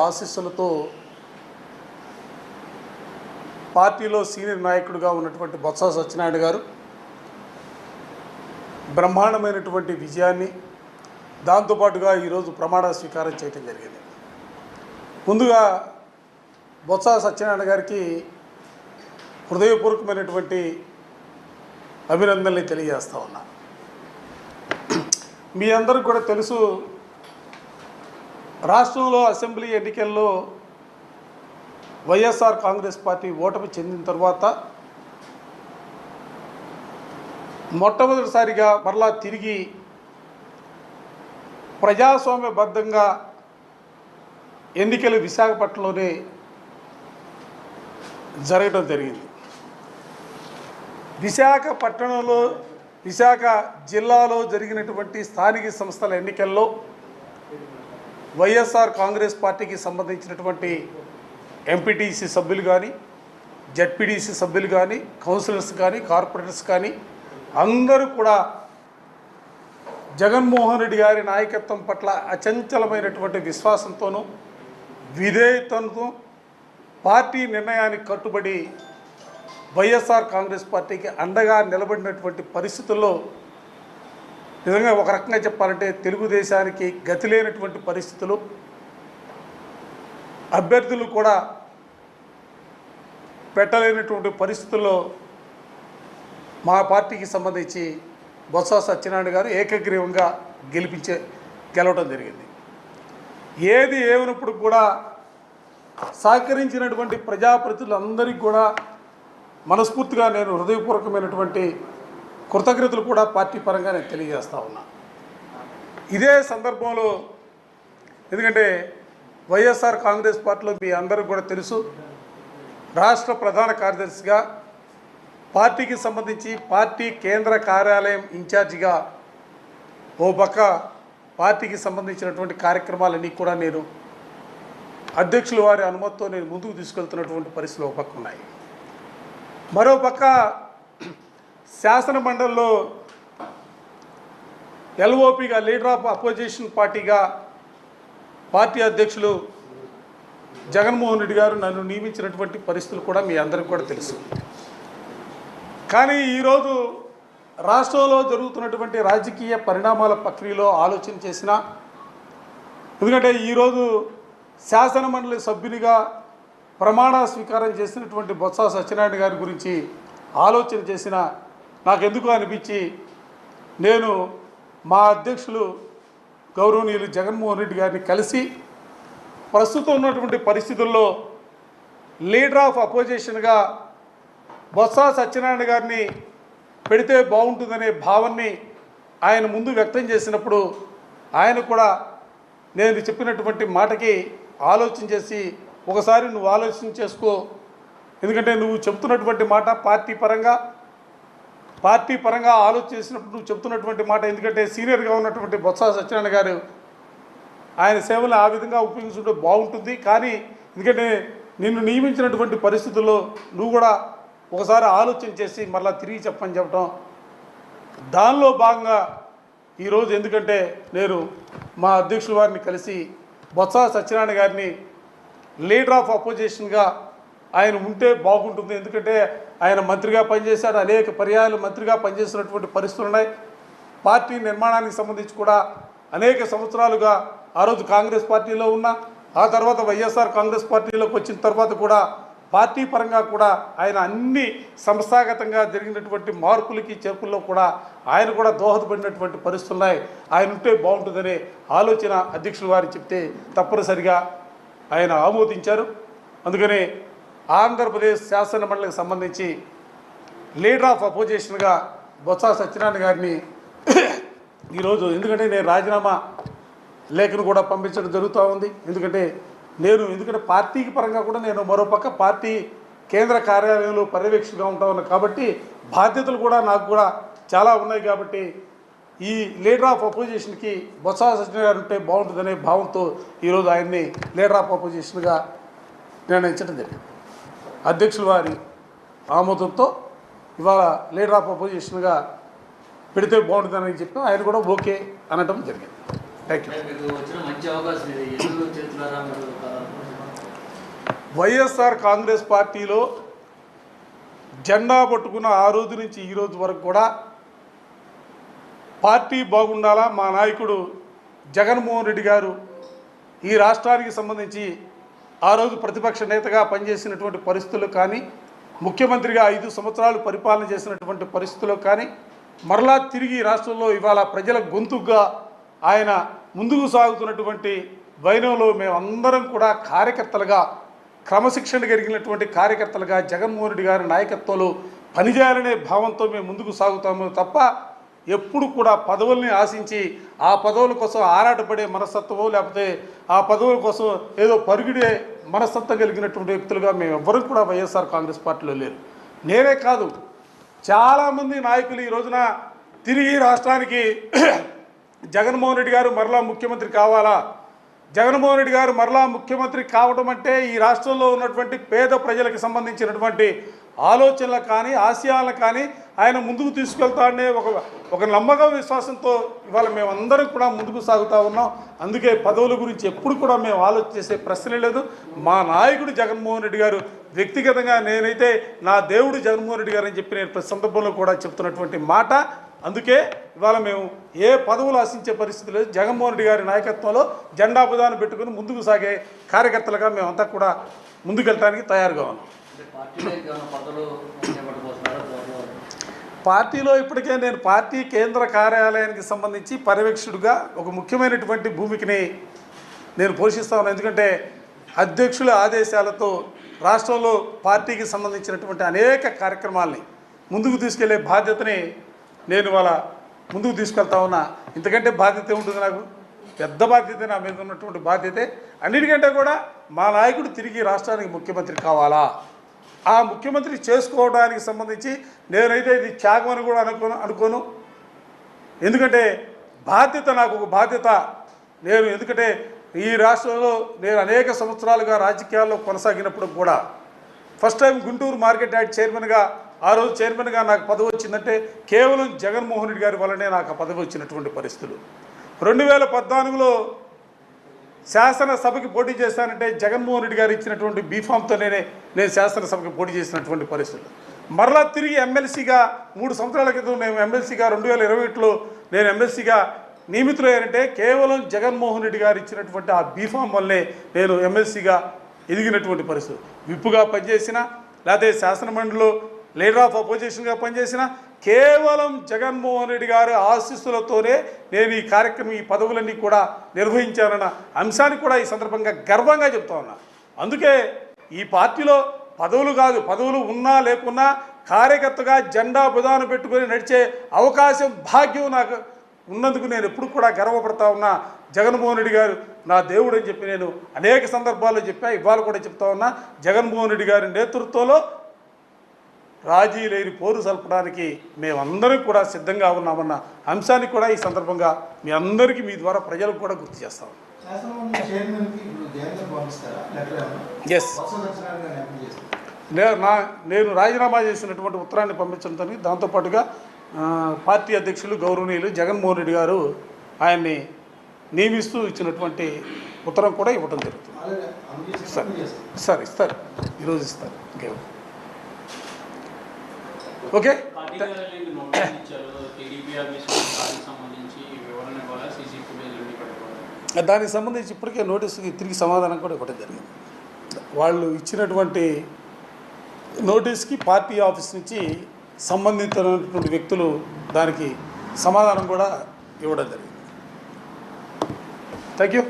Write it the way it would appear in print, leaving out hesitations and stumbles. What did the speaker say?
ఆశీస్సులతో పార్టీలో సీనియర్ నాయకుడిగా ఉన్నటువంటి బొత్స సత్యనారాయణ గారు బ్రహ్మాండమైనటువంటి విజయాన్ని దాంతోపాటుగా ఈరోజు ప్రమాణ స్వీకారం చేయడం జరిగింది. ముందుగా బొత్స సత్యనారాయణ గారికి హృదయపూర్వకమైనటువంటి అభినందనలు తెలియజేస్తా ఉన్నా. మీ అందరికీ కూడా తెలుసు, రాష్ట్రంలో అసెంబ్లీ ఎన్నికల్లో వైఎస్ఆర్ కాంగ్రెస్ పార్టీ ఓటమి చెందిన తర్వాత మొట్టమొదటిసారిగా మరలా తిరిగి ప్రజాస్వామ్యబద్ధంగా ఎన్నికలు విశాఖపట్నంలోనే జరగడం జరిగింది. విశాఖపట్నంలో విశాఖ జిల్లాలో జరిగినటువంటి స్థానిక సంస్థల ఎన్నికల్లో వైఎస్ఆర్ కాంగ్రెస్ పార్టీకి సంబంధించినటువంటి ఎంపీటీసీ సభ్యులు కానీ, జడ్పీటీసీ సభ్యులు కానీ, కౌన్సిలర్స్ కానీ, కార్పొరేటర్స్ కానీ అందరూ కూడా జగన్మోహన్ రెడ్డి గారి నాయకత్వం పట్ల అచంచలమైనటువంటి విశ్వాసంతోనూ విధేయతతో పార్టీ నిర్ణయానికి కట్టుబడి వైఎస్ఆర్ కాంగ్రెస్ పార్టీకి అండగా నిలబడినటువంటి పరిస్థితుల్లో నిజంగా ఒక రకంగా చెప్పాలంటే తెలుగుదేశానికి గతి లేనటువంటి పరిస్థితులు, అభ్యర్థులు కూడా పెట్టలేనటువంటి పరిస్థితుల్లో మా పార్టీకి సంబంధించి బొత్స సత్యనారాయణ గారు ఏకగ్రీవంగా గెలవడం జరిగింది. ఏది ఏమైనప్పుడు కూడా సహకరించినటువంటి ప్రజాప్రతినిధులందరికీ కూడా మనస్ఫూర్తిగా నేను హృదయపూర్వకమైనటువంటి కృతజ్ఞతలు కూడా పార్టీ పరంగా నేను తెలియజేస్తా ఉన్నా. ఇదే సందర్భంలో ఎందుకంటే వైఎస్ఆర్ కాంగ్రెస్ పార్టీలో మీ అందరికీ కూడా తెలుసు, రాష్ట్ర ప్రధాన కార్యదర్శిగా పార్టీకి సంబంధించి పార్టీ కేంద్ర కార్యాలయం ఇన్ఛార్జిగా ఓ పక్క పార్టీకి సంబంధించినటువంటి కార్యక్రమాలన్నీ కూడా నేను అధ్యక్షుల వారి అనుమతితో నేను ముందుకు తీసుకెళ్తున్నటువంటి పరిస్థితులు ఒక పక్క ఉన్నాయి. మరోపక్క శాసన మండలిలో ఎల్ఓపిగా లీడర్ ఆఫ్ అపోజిషన్ పార్టీగా పార్టీ అధ్యక్షులు జగన్మోహన్ రెడ్డి గారు నన్ను నియమించినటువంటి పరిస్థితులు కూడా మీ అందరికీ కూడా తెలుసు. కానీ ఈరోజు రాష్ట్రంలో జరుగుతున్నటువంటి రాజకీయ పరిణామాల ప్రక్రియలో ఆలోచన చేసిన, ఎందుకంటే ఈరోజు శాసన మండలి సభ్యునిగా ప్రమాణ స్వీకారం చేసినటువంటి బొత్స సత్యనారాయణ గారి గురించి ఆలోచన చేసిన నాకెందుకు అనిపించి నేను మా అధ్యక్షులు గౌరవనీయులు జగన్మోహన్ రెడ్డి గారిని కలిసి ప్రస్తుతం ఉన్నటువంటి పరిస్థితుల్లో లీడర్ ఆఫ్ అపోజిషన్గా బొత్స సత్యనారాయణ గారిని పెడితే బాగుంటుందనే భావాన్ని ఆయన ముందు వ్యక్తం చేసినప్పుడు ఆయన కూడా నేను చెప్పినటువంటి మాటకి ఆలోచన చేసి ఒకసారి నువ్వు ఆలోచన చేసుకో, ఎందుకంటే నువ్వు చెప్తున్నటువంటి మాట పార్టీ పరంగా ఆలోచన చేసినప్పుడు నువ్వు చెప్తున్నటువంటి మాట, ఎందుకంటే సీనియర్గా ఉన్నటువంటి బొత్స సత్యనారాయణ గారు ఆయన సేవలు ఆ విధంగా ఉపయోగించుకుంటే బాగుంటుంది. కానీ ఎందుకంటే నిన్ను నియమించినటువంటి పరిస్థితుల్లో నువ్వు కూడా ఒకసారి ఆలోచన చేసి మరలా తిరిగి చెప్పడం, దానిలో భాగంగా ఈరోజు ఎందుకంటే నేను మా అధ్యక్షుల వారిని కలిసి బొత్స సత్యనారాయణ గారిని లీడర్ ఆఫ్ అపోజిషన్గా ఆయన ఉంటే బాగుంటుంది, ఎందుకంటే ఆయన మంత్రిగా పనిచేశాడు, అనేక పర్యాయాలు మంత్రిగా పనిచేసినటువంటి పరిస్థితులు ఉన్నాయి. పార్టీ నిర్మాణానికి సంబంధించి కూడా అనేక సంవత్సరాలుగా ఆ రోజు కాంగ్రెస్ పార్టీలో ఉన్న, ఆ తర్వాత వైఎస్ఆర్ కాంగ్రెస్ పార్టీలోకి వచ్చిన తర్వాత కూడా పార్టీ పరంగా కూడా ఆయన అన్ని సంస్థాగతంగా జరిగినటువంటి మార్పులకి చేర్పుల్లో కూడా ఆయన కూడా దోహదపడినటువంటి పరిస్థితులు ఉన్నాయి. ఆయన ఉంటే బాగుంటుందనే ఆలోచన అధ్యక్షుల వారు చెప్తే తప్పనిసరిగా ఆయన ఆమోదించారు. అందుకని ఆంధ్రప్రదేశ్ శాసన మండలికి సంబంధించి లీడర్ ఆఫ్ అపోజిషన్గా బొత్స సత్యనారాయణ గారిని ఈరోజు, ఎందుకంటే నేను రాజీనామా లేఖను కూడా పంపించడం జరుగుతూ ఉంది. ఎందుకంటే పార్టీకి పరంగా కూడా నేను మరోపక్క పార్టీ కేంద్ర కార్యాలయంలో పర్యవేక్షకుగా ఉంటా ఉన్నాను కాబట్టి బాధ్యతలు కూడా నాకు కూడా చాలా ఉన్నాయి. కాబట్టి ఈ లీడర్ ఆఫ్ అపోజిషన్కి బొత్స సత్యనారాయణ గారు ఉంటే బాగుంటుందనే భావంతో ఈరోజు ఆయన్ని లీడర్ ఆఫ్ అపోజిషన్గా నిర్ణయించడం జరిగింది. అధ్యక్షుల వారి ఆమోదంతో ఇవాళ లీడర్ ఆఫ్ అపోజిషన్గా పెడితే బాగుంటుందని చెప్పి ఆయన కూడా ఓకే అనడం జరిగింది. Thank you. వైఎస్ఆర్ కాంగ్రెస్ పార్టీలో జెండా పట్టుకున్న ఆ రోజు నుంచి ఈ రోజు వరకు కూడా పార్టీ బాగుండాలా, మా నాయకుడు జగన్మోహన్ రెడ్డి గారు ఈ రాష్ట్రానికి సంబంధించి ఆ రోజు ప్రతిపక్ష నేతగా పనిచేసినటువంటి పరిస్థితులు కానీ, ముఖ్యమంత్రిగా 5 సంవత్సరాలు పరిపాలన చేసినటువంటి పరిస్థితుల్లో కానీ, మరలా తిరిగి రాష్ట్రంలో ఇవాళ ప్రజల గొంతుగా ఆయన ముందుకు సాగుతున్నటువంటి వైనంలో మేమందరం కూడా కార్యకర్తలుగా, క్రమశిక్షణ కలిగినటువంటి కార్యకర్తలుగా జగన్మోహన్ రెడ్డి గారి నాయకత్వంలో పనిచేయాలనే భావంతో మేము ముందుకు సాగుతాము తప్ప ఎప్పుడు కూడా పదవుల్ని ఆశించి ఆ పదవుల కోసం ఆరాటపడే మనస్తత్వం, లేకపోతే ఆ పదవుల కోసం ఏదో పరుగుడే మనస్తత్వం కలిగినటువంటి వ్యక్తులుగా మేము ఎవ్వరూ కూడా వైఎస్ఆర్ కాంగ్రెస్ పార్టీలో లేరు. నేనే కాదు, చాలామంది నాయకులు ఈ రోజున తిరిగి రాష్ట్రానికి జగన్మోహన్ రెడ్డి గారు మరలా ముఖ్యమంత్రి కావాలా, జగన్మోహన్ రెడ్డి గారు మరలా ముఖ్యమంత్రి కావడం అంటే ఈ రాష్ట్రంలో ఉన్నటువంటి పేద ప్రజలకు సంబంధించినటువంటి ఆలోచనలు కానీ, ఆశయాలను కానీ ఆయన ముందుకు తీసుకెళ్తాడనే ఒక నమ్మకం, విశ్వాసంతో ఇవాళ మేమందరం కూడా ముందుకు సాగుతూ ఉన్నాం. అందుకే పదవుల గురించి ఎప్పుడు కూడా మేము ఆలోచించే ప్రశ్నే లేదు. మా నాయకుడు జగన్మోహన్ రెడ్డి గారు, వ్యక్తిగతంగా నేనైతే నా దేవుడు జగన్మోహన్ రెడ్డి గారు అని చెప్పి నేను ప్రతి సందర్భంలో కూడా చెప్తున్నటువంటి మాట. అందుకే ఇవాళ మేము ఏ పదవులు ఆశించే పరిస్థితి లేదు. జగన్మోహన్ రెడ్డి గారి నాయకత్వంలో జెండా పదాన్ని పెట్టుకుని ముందుకు సాగే కార్యకర్తలుగా మేమంతా కూడా ముందుకెళ్ళడానికి తయారుగా ఉన్నాం. పార్టీలో ఇప్పటికే నేను పార్టీ కేంద్ర కార్యాలయానికి సంబంధించి పర్యవేక్షకుడిగా ఒక ముఖ్యమైనటువంటి భూమికని నేను పోషిస్తా ఉన్నాను. ఎందుకంటే అధ్యక్షుల ఆదేశాలతో రాష్ట్రంలో పార్టీకి సంబంధించినటువంటి అనేక కార్యక్రమాల్ని ముందుకు తీసుకెళ్లే బాధ్యతని నేను వాళ్ళ ముందుకు తీసుకెళ్తా ఉన్నా. ఇంతకంటే బాధ్యత ఉంటుంది నాకు, పెద్ద బాధ్యత నా మీద ఉన్నటువంటి బాధ్యతే. అన్నిటికంటే కూడా మా నాయకుడు తిరిగి రాష్ట్రానికి ముఖ్యమంత్రి కావాలా, ఆ ముఖ్యమంత్రి చేసుకోవడానికి సంబంధించి నేనైతే ఇది త్యాగం అని కూడా అనుకోను. ఎందుకంటే బాధ్యత, నాకు ఒక బాధ్యత. ఎందుకంటే ఈ రాష్ట్రంలో నేను అనేక సంవత్సరాలుగా రాజకీయాల్లో కొనసాగినప్పుడు కూడా first time Guntur market yard చైర్మన్గా, ఆ రోజు చైర్మన్గా నాకు పదవి వచ్చిందంటే కేవలం జగన్మోహన్ రెడ్డి గారి వల్లనే నాకు ఆ పదవి వచ్చినటువంటి పరిస్థితులు. 2014లో శాసనసభకి పోటీ చేశానంటే జగన్మోహన్ రెడ్డి గారు ఇచ్చినటువంటి బీఫామ్తో నేను శాసనసభకి పోటీ చేసినటువంటి పరిస్థితులు. మరలా తిరిగి ఎమ్మెల్సీగా 3 సంవత్సరాల క్రితం నేను ఎమ్మెల్సీగా 2021లో నేను ఎమ్మెల్సీగా నియమితులయ్యానంటే కేవలం జగన్మోహన్ రెడ్డి గారు ఇచ్చినటువంటి ఆ బీఫామ్ వల్లనే నేను ఎమ్మెల్సీగా ఎదిగినటువంటి పరిస్థితి. విప్పుగా పనిచేసిన, లేకపోతే శాసనమండలిలో లీడర్ ఆఫ్ అపోజిషన్గా పనిచేసిన, కేవలం జగన్మోహన్ రెడ్డి గారి ఆశీస్సులతోనే నేను ఈ కార్యక్రమం, ఈ పదవులన్నీ కూడా నిర్వహించానన్న అంశాన్ని కూడా ఈ సందర్భంగా గర్వంగా చెప్తా ఉన్నా. అందుకే ఈ పార్టీలో పదవులు కాదు, పదవులు ఉన్నా లేకున్నా కార్యకర్తగా జెండా బుధాన పెట్టుకొని నడిచే అవకాశం, భాగ్యం నాకు ఉన్నందుకు నేను ఎప్పుడు కూడా గర్వపడతా ఉన్నా. జగన్మోహన్ రెడ్డి గారు నా దేవుడు అని చెప్పి నేను అనేక సందర్భాల్లో చెప్పా, ఇవాళ కూడా చెప్తా ఉన్నా. జగన్మోహన్ రెడ్డి గారి నేతృత్వంలో రాజీ లేని పోరు సల్పడానికి మేమందరం కూడా సిద్ధంగా ఉన్నామన్న అంశాన్ని కూడా ఈ సందర్భంగా మీ అందరికీ, మీ ద్వారా ప్రజలకు కూడా గుర్తు చేస్తాం. ఎస్, నేను రాజీనామా చేసినటువంటి ఉత్తరాన్ని పంపించడం, దాంతోపాటుగా పార్టీ అధ్యక్షులు గౌరవనీయులు జగన్మోహన్ రెడ్డి గారు ఆయన్ని నియమిస్తూ ఇచ్చినటువంటి ఉత్తరం కూడా ఇవ్వడం జరుగుతుంది. సార్ ఇస్తారు, ఈరోజు ఇస్తారు. ఓకే, దానికి సంబంధించి ఇప్పటికే నోటీసుకి తిరిగి సమాధానం కూడా ఇవ్వడం జరిగింది. వాళ్ళు ఇచ్చినటువంటి నోటీస్కి పార్టీ ఆఫీస్ నుంచి సంబంధించినటువంటి వ్యక్తులు దానికి సమాధానం కూడా ఇవ్వడం జరిగింది. Thank you.